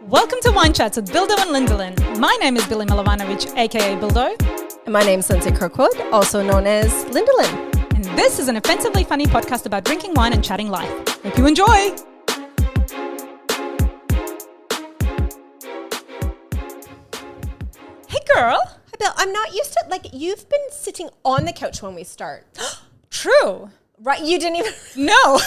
Welcome to Wine Chats with Bildo and Lindelin. My name is Billy Milovanovic, aka Bildo. And my name's Lindsay Kirkwood, also known as Lindelin. And this is an offensively funny podcast about drinking wine and chatting life. Hope you enjoy! Hey girl! Hi Bill, I'm not used to, you've been sitting on the couch when we start. True. Right, you didn't even... No!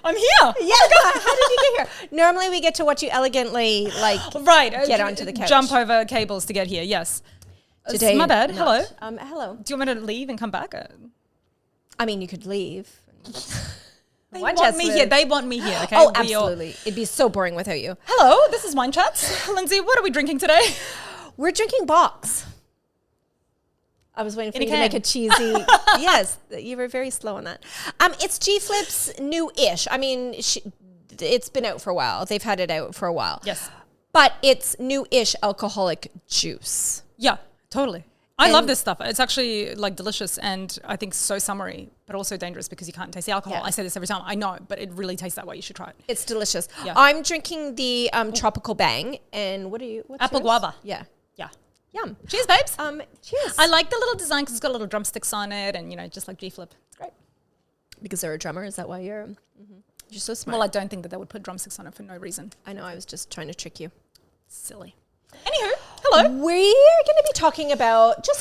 I'm here. Yeah, how did you get here? Normally we get to watch you elegantly, get onto the couch. Jump over cables to get here, yes. Today, my bad. not. Hello. Hello. Do you want me to leave and come back? I mean, you could leave. They want me here. They want me here, okay? Oh, absolutely. It'd be so boring without you. Hello, this is Wine Chats. Lindsay, what are we drinking today? We're drinking box. I was waiting for you to make a cheesy... Yes, you were very slow on that. It's G-Flip's new-ish. I mean, it's been out for a while. They've had it out for a while. Yes. But it's new-ish alcoholic juice. Yeah, totally. I love this stuff. It's actually delicious and I think so summery, but also dangerous because you can't taste the alcohol. Yeah. I say this every time. I know, but it really tastes that way. You should try it. It's delicious. Yeah. I'm drinking the Tropical Bang. And what's Apple yours? guava. Yeah. Yeah. Yum. Cheers, babes. Cheers. I like the little design because it's got little drumsticks on it and, just like G-Flip. It's great. Because they're a drummer. Is that why you're so smart? Well, I don't think that they would put drumsticks on it for no reason. I know. I was just trying to trick you. Silly. Anywho, hello. We're going to be talking about just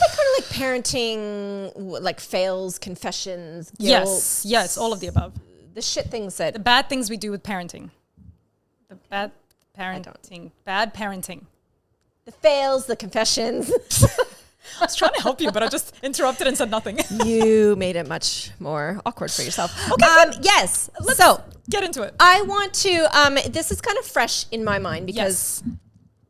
parenting, fails, confessions, guilt. Yes, all of the above. The shit things that... The bad things we do with parenting. The bad parenting. Bad parenting. The fails, the confessions. I was trying to help you, but I just interrupted and said nothing. You made it much more awkward for yourself. Okay, yes. Let's get into it. I want to... this is kind of fresh in my mind because... Yes.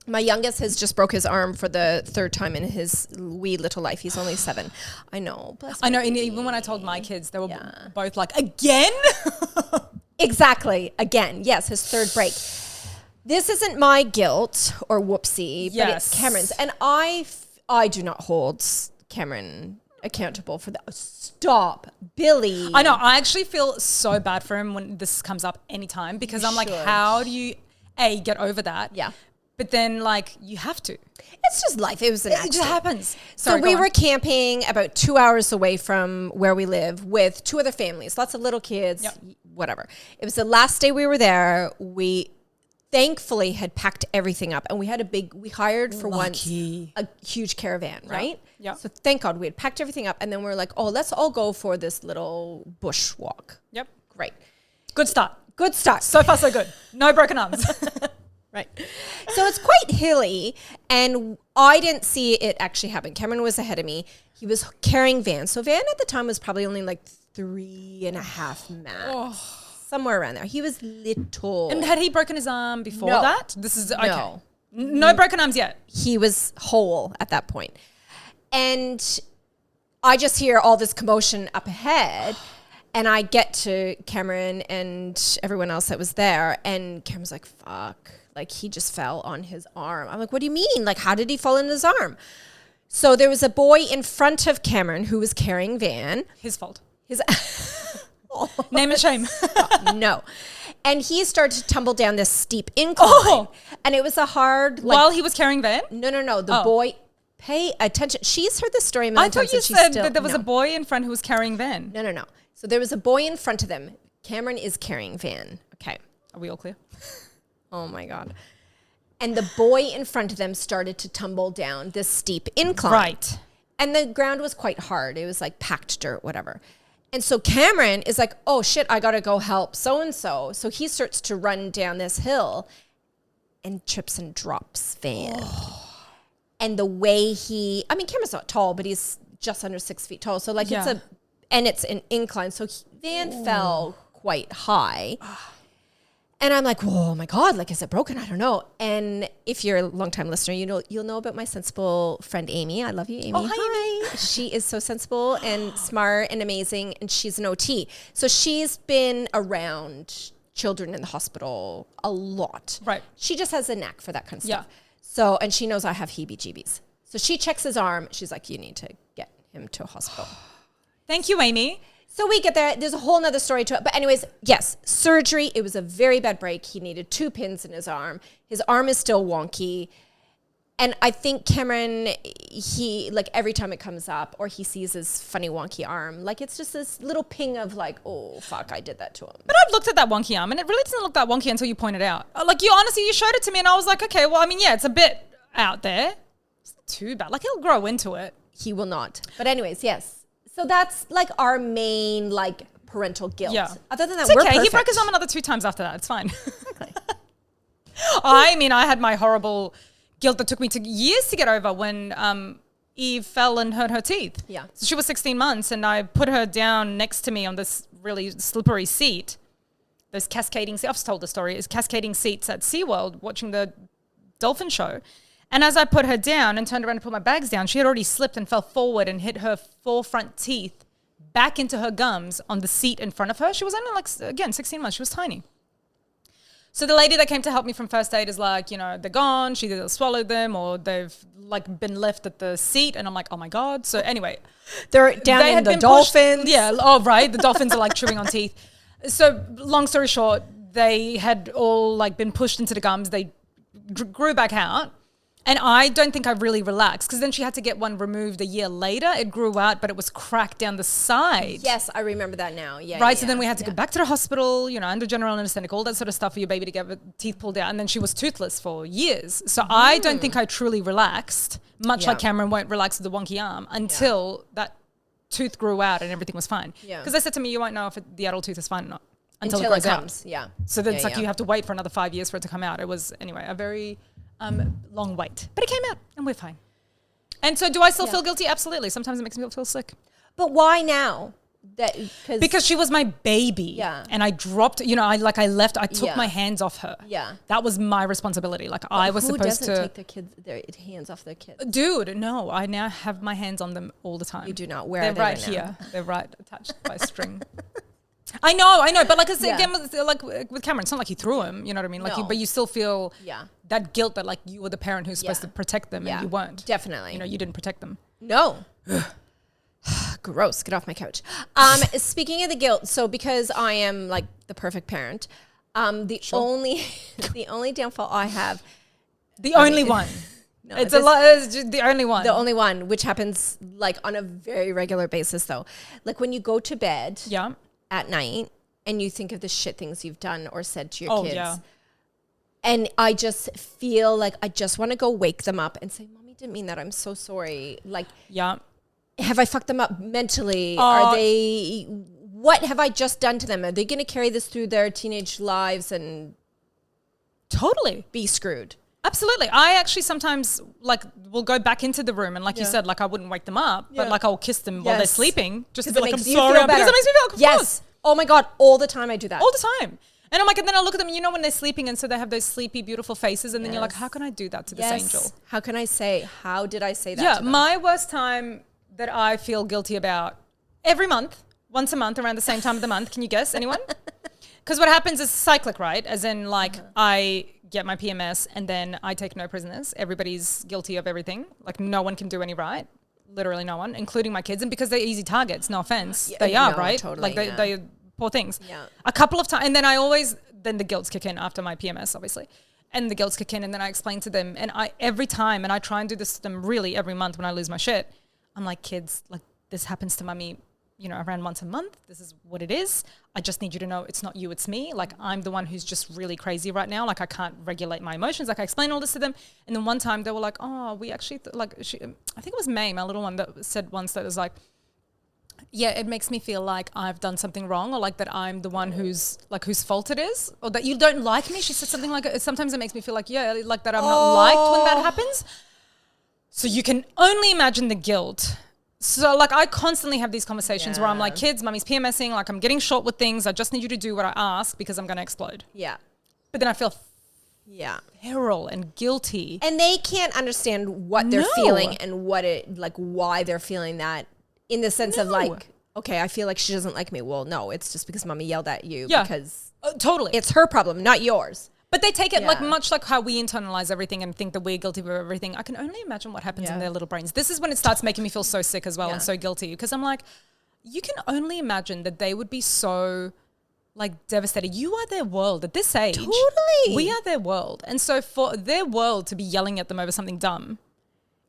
My youngest has just broke his arm for the third time in his wee little life. He's only 7. I know. I know. And even when I told my kids, they were both like, again? Exactly. Again. Yes, his third break. This isn't my guilt or whoopsie, but it's Cameron's. And I do not hold Cameron accountable for that. Stop, Billy. I know. I actually feel so bad for him when this comes up anytime because I'm like, how do you, get over that? Yeah. But then, you have to. It's just life. It was an accident. It just happens. So we were camping about 2 hours away from where we live with 2 other families, lots of little kids, whatever. It was the last day we were there. We thankfully had packed everything up and we had we hired for once a huge caravan, right? Yeah. So thank God we had packed everything up and then we were like, let's all go for this little bush walk. Yep. Great. Good start. Good start. So far, so good. No broken arms. Right. So it's quite hilly and I didn't see it actually happen. Cameron was ahead of me. He was carrying Van. So Van at the time was probably only 3.5 max. Oh. Somewhere around there. He was little. And had he broken his arm before that? This is okay. No. No broken arms yet. He was whole at that point. And I just hear all this commotion up ahead. And I get to Cameron and everyone else that was there. And Cameron's like, fuck. He just fell on his arm. I'm like, what do you mean? How did he fall on his arm? So there was a boy in front of Cameron who was carrying Van. His fault. Name and shame. No. And he started to tumble down this steep incline. And it was a hard... While he was carrying Van? No. The boy... Pay attention. She's heard this story a million times. I thought you said that there was a boy in front who was carrying Van. No. So there was a boy in front of them. Cameron is carrying Van. Okay. Are we all clear? Oh my God. And the boy in front of them started to tumble down this steep incline. Right. And the ground was quite hard. It was packed dirt, whatever. And so Cameron is like, oh shit, I got to go help so-and-so. So he starts to run down this hill and trips and drops Van. Oh. And the way Cameron's not tall, but he's just under 6 feet tall. So it's an incline. So Van fell quite high. And I'm like, whoa, oh my God, is it broken? I don't know. And if you're a longtime listener, you'll know about my sensible friend, Amy. I love you, Amy. Oh, hi, Amy. She is so sensible and smart and amazing. And she's an OT. So she's been around children in the hospital a lot. Right. She just has a knack for that kind of stuff. Yeah. So, and she knows I have heebie-jeebies. So she checks his arm. She's like, you need to get him to a hospital. Thank you, Amy. So we get there. There's a whole nother story to it. But anyways, yes, surgery. It was a very bad break. He needed 2 pins in his arm. His arm is still wonky. And I think Cameron, he, like, every time it comes up or he sees his funny wonky arm, like, it's just this little ping of like, oh, fuck, I did that to him. But I've looked at that wonky arm and it really doesn't look that wonky until you point it out. Like, you honestly, you showed it to me and I was like, okay, well, I mean, yeah, it's a bit out there. It's not too bad. Like, he'll grow into it. He will not. But anyways, yes. So that's like our main, like, parental guilt. Yeah. Other than that, It's we're okay. perfect. He broke his arm another 2 times after that. It's fine. I mean, I had my horrible guilt that took me years to get over when Eve fell and hurt her teeth. Yeah. So she was 16 months and I put her down next to me on this really slippery seat. Those cascading seats. I've told the story. It's cascading seats at SeaWorld watching the dolphin show. And as I put her down and turned around to put my bags down, she had already slipped and fell forward and hit her 4 front teeth back into her gums on the seat in front of her. She was only like, again, 16 months. She was tiny. So the lady that came to help me from first aid is like, you know, they're gone. She either swallowed them or they've like been left at the seat. And I'm like, oh my God. So anyway, They're down in the dolphins. Yeah. Oh, right. The dolphins are like chewing on teeth. So long story short, they had all like been pushed into the gums. They grew back out. And I don't think I really relaxed because then she had to get one removed a year later. It grew out, but it was cracked down the side. Yes, I remember that now. Yeah. Right. So then we had to go back to the hospital, you know, under general anesthetic, all that sort of stuff for your baby to get the teeth pulled out. And then she was toothless for years. So I don't think I truly relaxed, much like Cameron won't relax with the wonky arm until that tooth grew out and everything was fine. Yeah. Because they said to me, you won't know if the adult tooth is fine or not until it grows out. Yeah. So then it's like you have to wait for another 5 years for it to come out. It was, anyway, a very long wait. But it came out and we're fine. And so do I still feel guilty? Absolutely. Sometimes it makes me feel sick. But why now? Because she was my baby. Yeah. And I dropped, you know, I took my hands off her. Yeah. That was my responsibility. Like I was supposed to. Who doesn't take their hands off their kids? Dude, no. I now have my hands on them all the time. You do not. Where They're are they right now? here. They're right attached by a string. I know. But like I said, again, with Cameron, it's not like he threw him, you know what I mean? Like, but you still feel that guilt that like you were the parent who's supposed to protect them and you weren't. Definitely. You know, you didn't protect them. No. Gross. Get off my couch. Speaking of the guilt, so because I am like the perfect parent, the only downfall I have. The only one. No, it's the only one. The only one, which happens like on a very regular basis though. Like when you go to bed. Yeah. At night and you think of the shit things you've done or said to your kids. Yeah. And I just feel like I just want to go wake them up and say, Mommy didn't mean that. I'm so sorry. Like, have I fucked them up mentally? What have I just done to them? Are they going to carry this through their teenage lives and totally be screwed? Absolutely. I actually sometimes like will go back into the room and like you said, like I wouldn't wake them up, but like I'll kiss them while they're sleeping just to be like, I'm sorry. Because it makes me feel like, yes. Oh my God. All the time I do that. All the time. And I'm like, and then I look at them, you know, when they're sleeping and so they have those sleepy, beautiful faces and then you're like, how can I do that to this angel? How did I say that to them? My worst time that I feel guilty about every month, once a month around the same time of the month. Can you guess? Anyone? Because what happens is cyclic, right? As in like I get my PMS and then I take no prisoners. Everybody's guilty of everything. Like no one can do any right. Literally no one, including my kids. And because they're easy targets, no offense, they are, right? Totally, like they poor things. Yeah. A couple of times. And then then the guilts kick in after my PMS, obviously. And the guilts kick in and then I explain to them and every time, and I try and do this to them really every month when I lose my shit. I'm like, kids, like this happens to mommy, you know, around once a month. This is what it is. I just need you to know it's not you, it's me. Like I'm the one who's just really crazy right now. Like I can't regulate my emotions. Like I explain all this to them. And then one time they were like, oh, we actually, I think it was May, my little one, that said once that was like, yeah, it makes me feel like I've done something wrong or like that I'm the one whose fault it is or that you don't like me. She said something like, sometimes it makes me feel like, like that I'm not liked when that happens. So you can only imagine the guilt. So like I constantly have these conversations where I'm like, kids, mommy's PMSing, like I'm getting short with things. I just need you to do what I ask because I'm going to explode. Yeah. But then I feel feral and guilty. And they can't understand what they're feeling and why they're feeling that in the sense of like, okay, I feel like she doesn't like me. Well, no, it's just because mommy yelled at you because totally it's her problem, not yours. But they take it like much like how we internalize everything and think that we're guilty of everything. I can only imagine what happens in their little brains. This is when it starts making me feel so sick as well and so guilty because I'm like, you can only imagine that they would be so like devastated. You are their world at this age. Totally. We are their world. And so for their world to be yelling at them over something dumb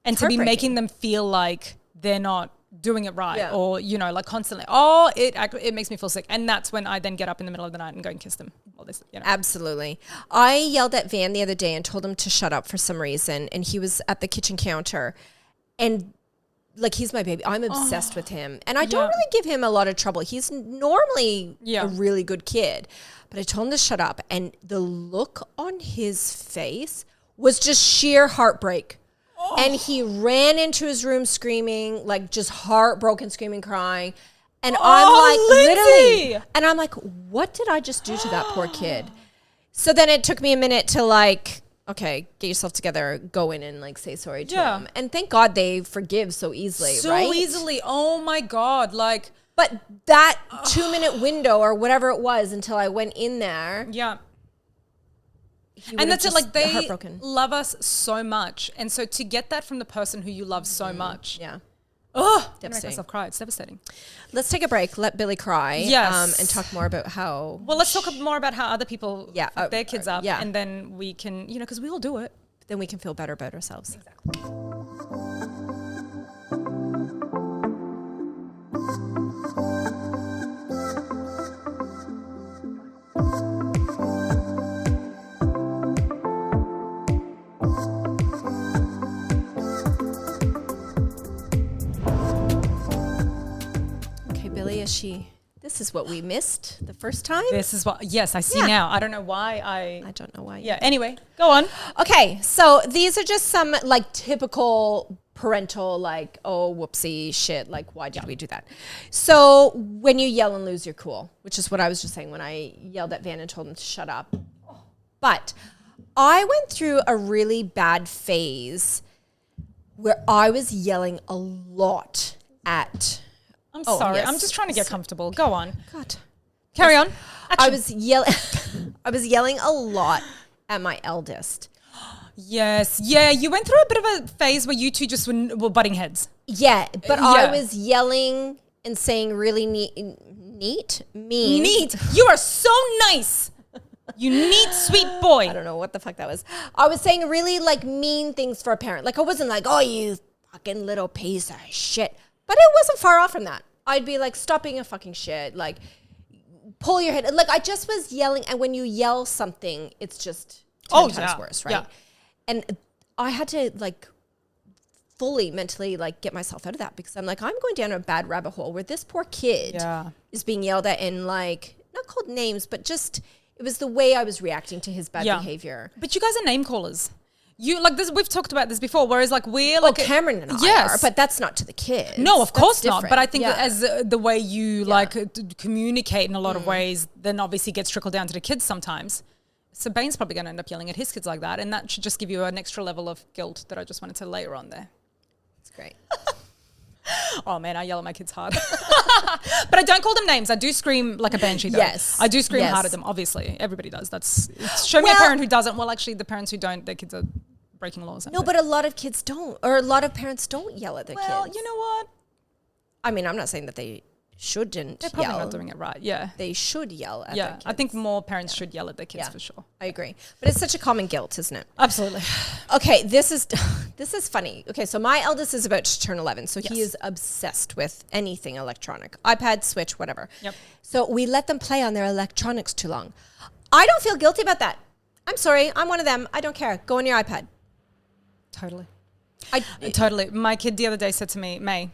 and to be making them feel like they're not doing it right or, you know, like constantly, it makes me feel sick. And that's when I then get up in the middle of the night and go and kiss them. All this, you know. Absolutely. I yelled at Van the other day and told him to shut up for some reason. And he was at the kitchen counter and like, he's my baby. I'm obsessed with him. And I don't really give him a lot of trouble. He's normally a really good kid. But I told him to shut up. And the look on his face was just sheer heartbreak. And he ran into his room screaming, like just heartbroken, screaming, crying. And I'm like, Lindsay! literally. And I'm like, what did I just do to that poor kid? So then it took me a minute to like, okay, get yourself together, go in and like say sorry to him. And thank God they forgive so easily, right? So easily. Oh my God. Like, but that 2-minute window or whatever it was until I went in there. Yeah. And that's it. Like they love us so much. And so to get that from the person who you love so much. Yeah. Oh, I make myself cry. It's devastating. Let's take a break. Let Billy cry. Yes. And talk more about how. Well, let's talk more about how other people fuck their kids up. Yeah. And then we can, you know, because we all do it. Then we can feel better about ourselves. Exactly. This is what we missed the first time. This is what, yes, I see now. I don't know why I don't know why. Yeah, anyway, go on. Okay, so these are just some like typical parental like, oh, whoopsie shit. Like, why did we do that? So when you yell and lose your cool, which is what I was just saying when I yelled at Van and told him to shut up. But I went through a really bad phase where I was yelling a lot at... I'm sorry. Yes. I'm just trying to get comfortable. Go on. God. Carry on. I was yelling a lot at my eldest. Yes. Yeah, you went through a bit of a phase where you two just were butting heads. Yeah, but I was yelling and saying really mean. Neat. You are so nice. You neat, sweet boy. I don't know what the fuck that was. I was saying really like mean things for a parent. Like I wasn't like, oh, you fucking little piece of shit. But it wasn't far off from that. I'd be like, stop being a fucking shit. Like, pull your head. Like, I just was yelling. And when you yell something, it's just 10 times worse, right? Yeah. And I had to, like, fully mentally, like, get myself out of that. Because I'm like, I'm going down a bad rabbit hole where this poor kid is being yelled at and, like, not called names, but just, it was the way I was reacting to his bad behavior. But you guys are name callers. You like this. We've talked about this before. Whereas, like we're like Cameron and I are, but that's not to the kids. No, of course not. But I think that as the way you like communicate in a lot of ways, then obviously gets trickled down to the kids sometimes. So Bane's probably going to end up yelling at his kids like that, and that should just give you an extra level of guilt that I just wanted to layer on there. It's great. Oh man, I yell at my kids hard. But I don't call them names. I do scream like a banshee though. Yes. I do scream hard at them, obviously. Everybody does. Show me a parent who doesn't. Well, actually the parents who don't, their kids are breaking laws. No, but a lot of kids don't, or a lot of parents don't yell at their kids. Well, you know what? I mean, I'm not saying that they shouldn't They're probably not doing it right. Yeah. They should yell at their kids. I think more parents should yell at their kids for sure. I agree. But it's such a common guilt, isn't it? Absolutely. Okay, this is funny. Okay, so my eldest is about to turn 11, so he is obsessed with anything electronic. iPad, Switch, whatever. Yep. So we let them play on their electronics too long. I don't feel guilty about that. I'm sorry. I'm one of them. I don't care. Go on your iPad. Totally. Totally. My kid the other day said to me, May,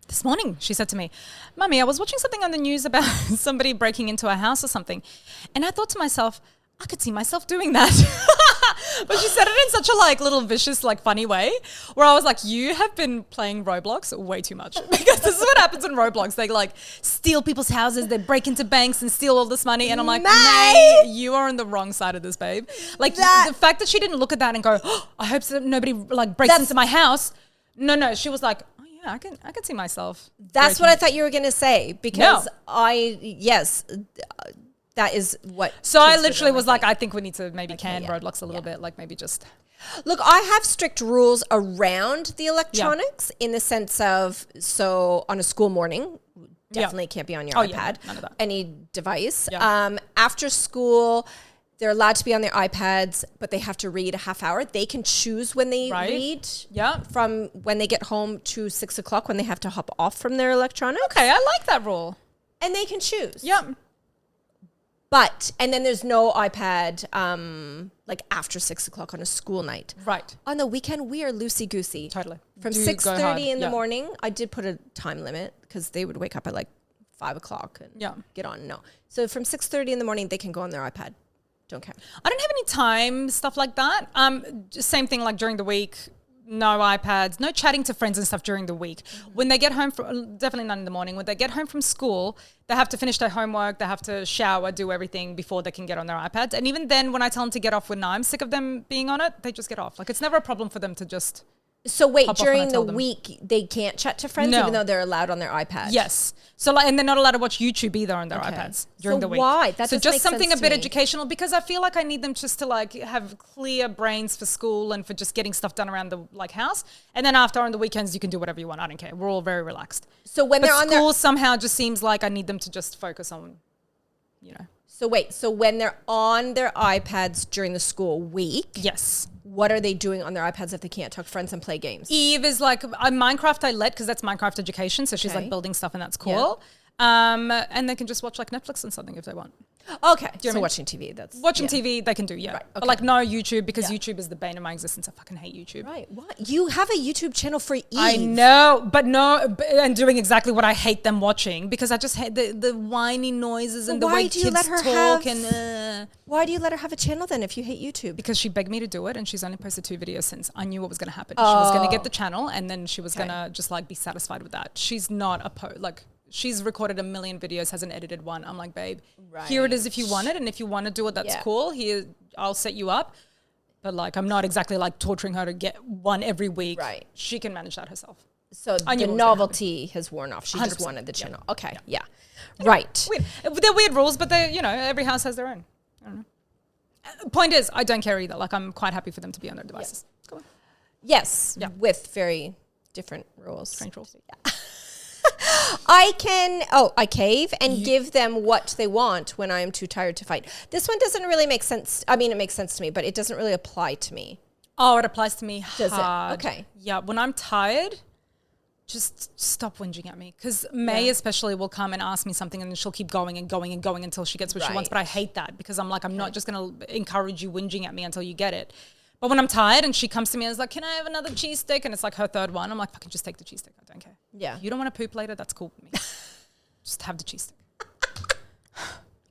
this morning, she said to me, Mummy, I was watching something on the news about somebody breaking into a house or something. And I thought to myself, I could see myself doing that. But she said it in such a like little vicious, like funny way where I was like, you have been playing Roblox way too much. Because this is what happens in Roblox. They like steal people's houses. They break into banks and steal all this money. And I'm like, May, you are on the wrong side of this, babe. Like the fact that she didn't look at that and go, oh, I hope so nobody like breaks into my house. No. She was like, I can see myself. That's what I thought you were going to say because That is what. So I kids would literally normally was like, think. I think we need to maybe can yeah, roadblocks a little bit, like maybe just. Look, I have strict rules around the electronics in the sense of, so on a school morning, definitely can't be on your iPad, none of that. any device. Yeah. After school, they're allowed to be on their iPads, but they have to read a half hour. They can choose when they read. Yeah. From when they get home to 6 o'clock when they have to hop off from their electronics. Okay, I like that rule. And they can choose. Yeah. But, and then there's no iPad like after 6 o'clock on a school night. Right. On the weekend, we are loosey-goosey. Totally. From Do go 6:30 hard. in the Yeah. morning, I did put a time limit because they would wake up at like 5 o'clock and get on. No. So from 6:30 in the morning, they can go on their iPad. Don't care. I don't have any time, stuff like that. Just same thing like during the week, no iPads, no chatting to friends and stuff during the week. When they get home from, definitely not in the morning, when they get home from school, they have to finish their homework, they have to shower, do everything before they can get on their iPads. And even then, when I tell them to get off when I'm sick of them being on it, they just get off. Like it's never a problem for them to just... So wait, hop off when I during the tell them. week, they can't chat to friends No. even though they're allowed on their iPad? Yes. So like, and they're not allowed to watch YouTube either on their iPads during So the week. why? That so doesn't just make something sense a to bit me. educational because I feel like I need them just to like have clear brains for school and for just getting stuff done around the like house. And then after on the weekends, you can do whatever you want. I don't care. We're all very relaxed. So when But they're on school their... somehow just seems like I need them to just focus on, you know. So wait, so when they're on their iPads during the school week, Yes. what are they doing on their iPads if they can't talk to friends and play games? Eve is like Minecraft I let because that's Minecraft education. So she's Okay. like building stuff and that's cool. And they can just watch like Netflix and something if they want. Okay, you so mean- watching TV, that's... Watching yeah. TV, they can do, yeah. Right, But okay. like no YouTube because Yeah. YouTube is the bane of my existence. I fucking hate YouTube. Right, what? You have a YouTube channel for Eve. I know, but and doing exactly what I hate them watching because I just hate the whiny noises and the why way do you kids let her talk have- and Why do you let her have a channel then if you hate YouTube? because she begged me to do it and she's only posted 2 videos since I knew what was going to happen. She was going to get the channel and then she was going to just like be satisfied with that. She's not she's recorded 1 million videos, hasn't edited one. I'm like, babe, here it is if you want it. And if you want to do it, that's Yeah. cool. Here, I'll set you up. But like, I'm not exactly like torturing her to get one every week. Right. She can manage that herself. So I knew the what was gonna novelty has worn off. She just 100%. wanted the Yeah. channel. Okay, yeah. Right. Weird. They're weird rules, but they, you know, every house has their own. I don't know. Point is, I don't care either. Like, I'm quite happy for them to be on their devices. Go on. Yes, Yeah. with very different rules. Strange rules. I cave and give them what they want when I am too tired to fight. This one doesn't really make sense. I mean, it makes sense to me, but it doesn't really apply to me. Oh, it applies to me Does it? hard. Okay. Yeah, when I'm tired, just stop whinging at me. Because May especially will come and ask me something and then she'll keep going and going and going until she gets what she wants. Right. But I hate that because I'm like, I'm not just going to encourage you whinging at me until you get it. But when I'm tired and she comes to me and is like, can I have another cheesesteak? And it's like her third one. I'm like, fucking just take the cheesesteak. I don't care. Yeah. You don't want to poop later? That's cool with me. Just have the cheesesteak.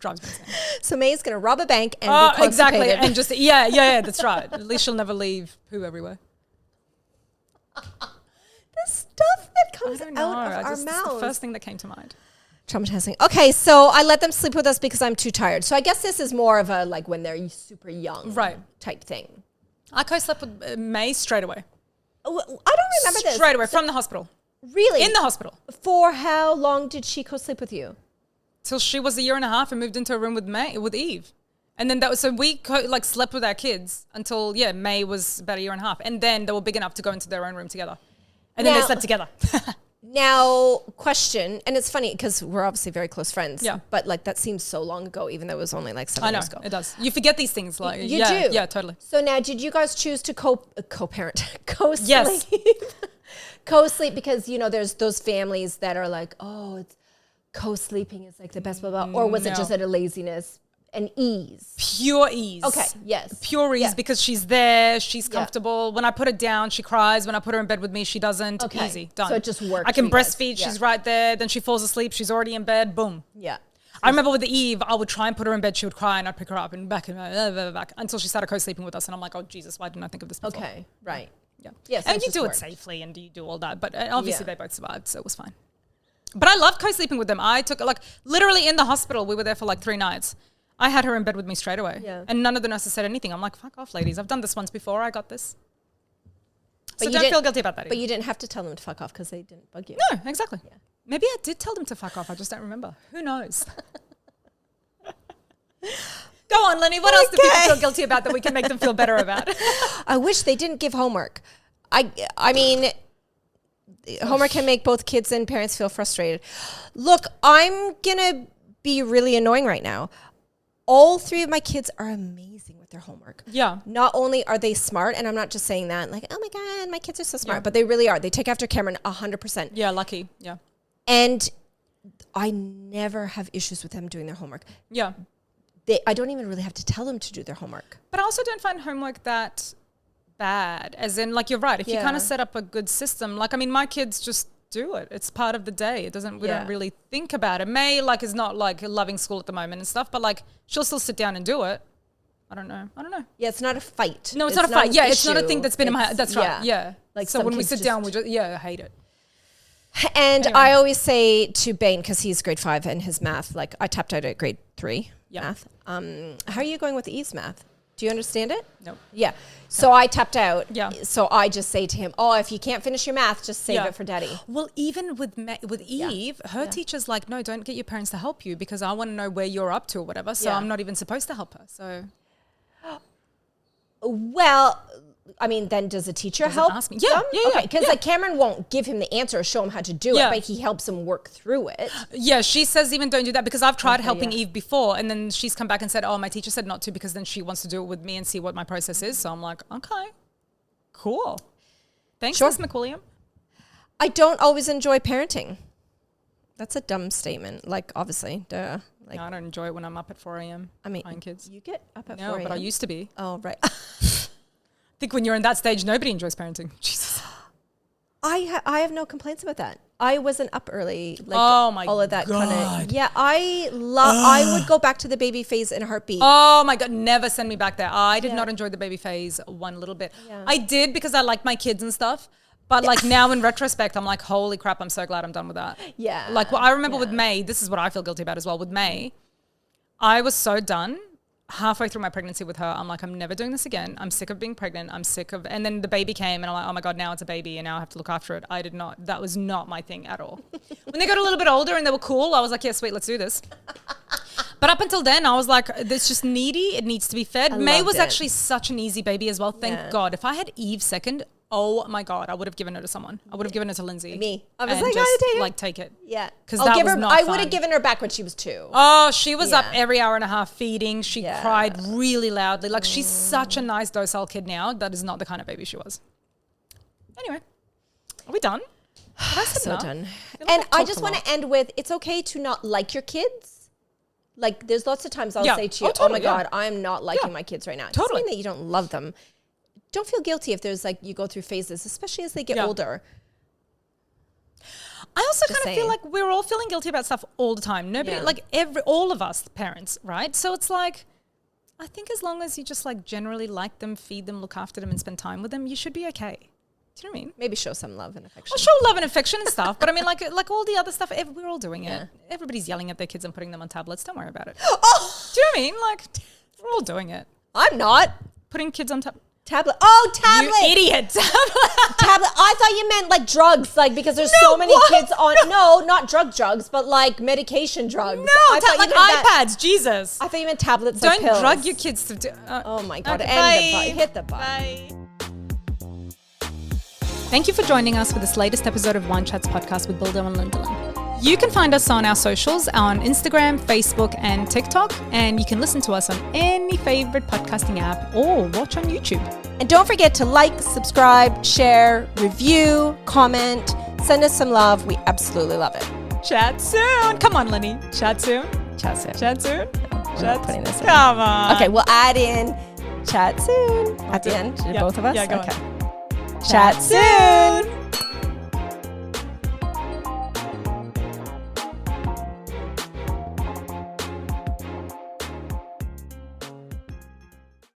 Drives me insane. So May's going to rob a bank and be constipated. Exactly. And just, yeah, that's right. At least she'll never leave poo everywhere. The stuff that comes I out don't know. of our It's the mouths. first thing that came to mind. Traumatizing. Okay, so I let them sleep with us because I'm too tired. So I guess this is more of a like when they're super young Right. type thing. I co-slept with May straight away. Oh, I don't remember this. Straight away from the hospital. Really? In the hospital. For how long did she co-sleep with you? Till she was 1.5 years and moved into a room with Eve. And then so we slept with our kids until, May was about 1.5 years. And then they were big enough to go into their own room together. And then they Now- slept together. Now, question, and it's funny because we're obviously very close friends. Yeah. But like that seems so long ago, even though it was only like 7 I know, years ago. it does. You forget these things. Like You yeah, do. Yeah, totally. So now, did you guys choose to co-parent, co-sleep? Yes. Co-sleep because, you know, there's those families that are like, oh, it's co-sleeping is like the best, blah, blah. Or was it No. just out of laziness and ease? Pure ease. Okay, yes. Pure ease Yeah. because she's there, she's comfortable. When I put her down, she cries. When I put her in bed with me, she doesn't. Okay. Easy, done. So it just works I can for you guys. breastfeed, Yeah. she's right there. Then she falls asleep, she's already in bed, boom. Yeah. I remember with Eve, I would try and put her in bed, she would cry, and I'd pick her up and back until she started co-sleeping with us. And I'm like, oh, Jesus, why didn't I think of this before? Okay, right. Yeah. Yeah, so and it you just do worked. it safely and you do all that. But obviously Yeah. they both survived, so it was fine. But I love co-sleeping with them. I took, like, literally in the hospital, we were there for like 3 nights. I had her in bed with me straight away. Yeah. And none of the nurses said anything. I'm like, fuck off, ladies. I've done this once before. I got this. So you don't didn't- feel guilty about that But either. you didn't have to tell them to fuck off because they didn't bug you. No, exactly. Maybe I did tell them to fuck off. I just don't remember. Who knows? Go on, Lenny. What else do people feel guilty about that we can make them feel better about? I wish they didn't give homework. I mean, homework can make both kids and parents feel frustrated. Look, I'm going to be really annoying right now. All 3 of my kids are amazing with their homework. Yeah. Not only are they smart, and I'm not just saying that, like, oh my God, my kids are so smart, but they really are. They take after Cameron 100%. Yeah, lucky. Yeah. And I never have issues with them doing their homework. Yeah. I don't even really have to tell them to do their homework. But I also don't find homework that bad. As in, like, you're right. If you kind of set up a good system, like, I mean, my kids just do it. It's part of the day. We don't really think about it. May, like, is not, like, loving school at the moment and stuff, but, like, she'll still sit down and do it. I don't know. Yeah, it's not a fight. No, it's not a fight. Yeah, it's not a thing that's been in my head. That's right. Yeah. Like, so when we sit down, we just, I hate it. And anyway. I always say to Bane, because he's grade 5 and his math, like, I tapped out at grade 3 math. How are you going with the E's math? Do you understand it? No. Yeah. So I tapped out. Yeah. So I just say to him, if you can't finish your math, just save it for daddy. Well, even with Eve, her teacher's like, no, don't get your parents to help you because I want to know where you're up to or whatever. So I'm not even supposed to help her. So. Well, I mean, then does a teacher help? Ask me. Yeah. Okay. Because like Cameron won't give him the answer or show him how to do it, but he helps him work through it. Yeah. She says even don't do that because I've tried helping Eve before and then she's come back and said, my teacher said not to because then she wants to do it with me and see what my process is. So I'm like, okay, cool. Thanks, Miss McWilliam. I don't always enjoy parenting. That's a dumb statement. Like, obviously, duh. Like, no, I don't enjoy it when I'm up at 4 a.m. I mean, kids. You get up at 4 No, a.m.? but I used to be. Oh, right. I think when you're in that stage, nobody enjoys parenting. Jesus. I have no complaints about that. I wasn't up early. Like, all of that kind of. Yeah, I would go back to the baby phase in a heartbeat. Oh my God, never send me back there. I did not enjoy the baby phase one little bit. Yeah. I did because I like my kids and stuff. But like now in retrospect, I'm like, holy crap, I'm so glad I'm done with that. Yeah. Like I remember with May, this is what I feel guilty about as well. With May, I was so done. Halfway through my pregnancy with her, I'm like, I'm never doing this again. I'm sick of being pregnant. And then the baby came and I'm like, oh my God, now it's a baby and now I have to look after it. That was not my thing at all. When they got a little bit older and they were cool, I was like, yeah, sweet, let's do this. But up until then, I was like, it's just needy. It needs to be fed. May was actually such an easy baby as well. Thank God. If I had Eve second, oh my God, I would have given her to someone. I would have given her to Lindsay. Me. I was like, take it. Yeah. Because that was not fun. I would have given her back when she was 2. Oh, she was up every hour and a half feeding. She cried really loudly. Like she's such a nice docile kid now. That is not the kind of baby she was. Anyway, are we done? So done. And I just want to end with, it's okay to not like your kids. Like there's lots of times I'll say to you, oh my God, I'm not liking my kids right now. It doesn't mean that you don't love them. Don't feel guilty if there's like you go through phases, especially as they get older. I also kind of feel like we're all feeling guilty about stuff all the time. Nobody, like all of us parents, right? So it's like, I think as long as you just like generally like them, feed them, look after them and spend time with them, you should be okay. Do you know what I mean? Maybe show some love and affection. Well, show love and affection and stuff. But I mean, like all the other stuff, we're all doing it. Everybody's yelling at their kids and putting them on tablets. Don't worry about it. Oh! Do you know what I mean? Like, we're all doing it. I'm not. Putting kids on tablet. Oh, tablet. You idiot. Tablet. I thought you meant like drugs, like because there's so many kids on. No, not drugs, but like medication drugs. No, I thought like iPads. Jesus. I thought you meant tablets. Don't like pills. drug your kids to do. Oh my God. Okay, and hit the button. Bye. Thank you for joining us for this latest episode of Wine Chats podcast with Bildo and Lindelin. You can find us on our socials on Instagram, Facebook, and TikTok, and you can listen to us on any favorite podcasting app or watch on YouTube. And don't forget to like, subscribe, share, review, comment, send us some love. We absolutely love it. Chat soon. Come on, Lenny. Chat soon. Chat soon. Chat soon. We're not putting this in. Come on. Okay, we'll add in chat soon at the end. Both of us? Yeah, go on. Chat Chat soon.